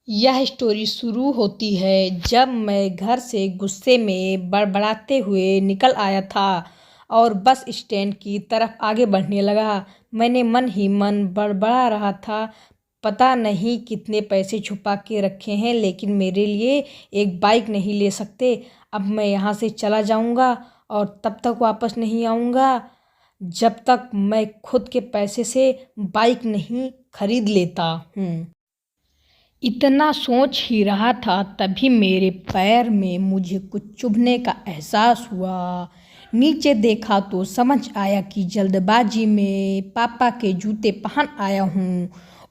यह स्टोरी शुरू होती है जब मैं घर से गुस्से में बड़बड़ाते हुए निकल आया था और बस स्टैंड की तरफ आगे बढ़ने लगा। मैंने मन ही मन बड़बड़ा रहा था, पता नहीं कितने पैसे छुपा के रखे हैं, लेकिन मेरे लिए एक बाइक नहीं ले सकते। अब मैं यहाँ से चला जाऊँगा और तब तक वापस नहीं आऊँगा जब तक मैं खुद के पैसे से बाइक नहीं खरीद लेता हूँ। इतना सोच ही रहा था, तभी मेरे पैर में मुझे कुछ चुभने का एहसास हुआ। नीचे देखा तो समझ आया कि जल्दबाजी में पापा के जूते पहन आया हूँ।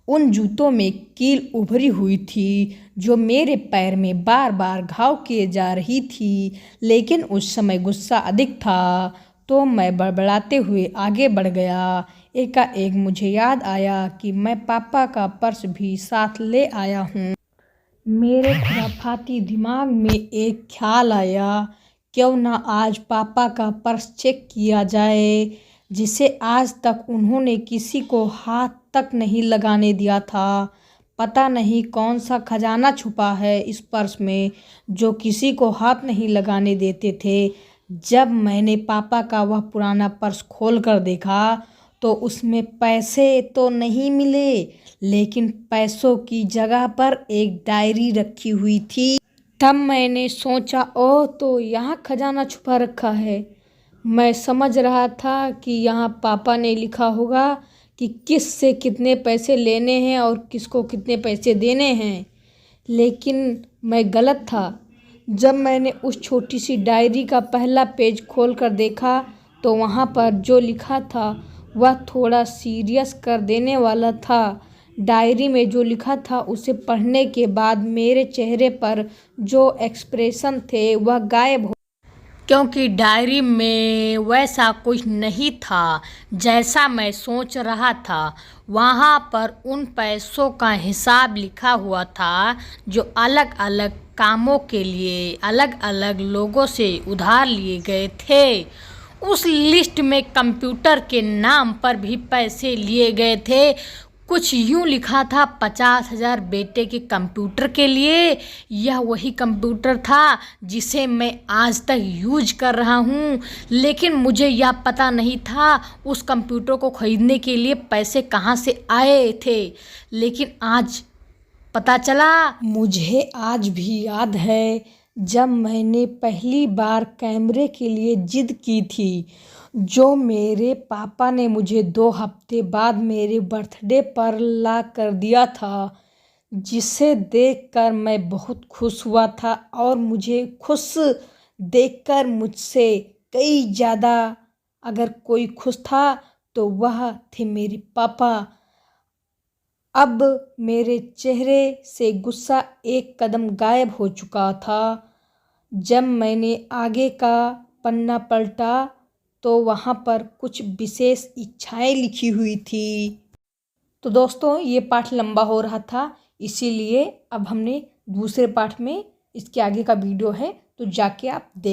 उन जूतों में कील उभरी हुई थी जो मेरे पैर में बार बार घाव किए जा रही थी, लेकिन उस समय गुस्सा अधिक था तो मैं बड़बड़ाते हुए आगे बढ़ गया। एकाएक मुझे याद आया कि मैं पापा का पर्स भी साथ ले आया हूँ। मेरे खुराफाती दिमाग में एक ख्याल आया, क्यों ना आज पापा का पर्स चेक किया जाए, जिसे आज तक उन्होंने किसी को हाथ तक नहीं लगाने दिया था। पता नहीं कौन सा खजाना छुपा है इस पर्स में जो किसी को हाथ नहीं लगाने देते थे। जब मैंने पापा का वह पुराना पर्स खोल कर देखा तो उसमें पैसे तो नहीं मिले, लेकिन पैसों की जगह पर एक डायरी रखी हुई थी। तब मैंने सोचा, ओह, तो यहाँ खजाना छुपा रखा है। मैं समझ रहा था कि यहाँ पापा ने लिखा होगा कि किस से कितने पैसे लेने हैं और किसको कितने पैसे देने हैं, लेकिन मैं गलत था। जब मैंने उस छोटी सी डायरी का पहला पेज खोल कर देखा तो वहाँ पर जो लिखा था वह थोड़ा सीरियस कर देने वाला था। डायरी में जो लिखा था उसे पढ़ने के बाद मेरे चेहरे पर जो एक्सप्रेशन थे वह गायब हो, क्योंकि डायरी में वैसा कुछ नहीं था जैसा मैं सोच रहा था। वहाँ पर उन पैसों का हिसाब लिखा हुआ था जो अलग अलग कामों के लिए अलग अलग लोगों से उधार लिए गए थे। उस लिस्ट में कंप्यूटर के नाम पर भी पैसे लिए गए थे। कुछ यूँ लिखा था, 50,000 बेटे के कंप्यूटर के लिए। यह वही कंप्यूटर था जिसे मैं आज तक यूज कर रहा हूँ, लेकिन मुझे यह पता नहीं था उस कंप्यूटर को खरीदने के लिए पैसे कहाँ से आए थे, लेकिन आज पता चला। मुझे आज भी याद है जब मैंने पहली बार कैमरे के लिए जिद की थी, जो मेरे पापा ने मुझे 2 हफ्ते बाद मेरे बर्थडे पर ला कर दिया था, जिसे देखकर मैं बहुत खुश हुआ था और मुझे खुश देखकर मुझसे कई ज़्यादा अगर कोई खुश था तो वह थे मेरे पापा। अब मेरे चेहरे से गुस्सा एक कदम गायब हो चुका था। जब मैंने आगे का पन्ना पलटा तो वहाँ पर कुछ विशेष इच्छाएं लिखी हुई थी। तो दोस्तों, ये पाठ लंबा हो रहा था, इसीलिए अब हमने दूसरे पाठ में इसके आगे का वीडियो है, तो जाके आप देख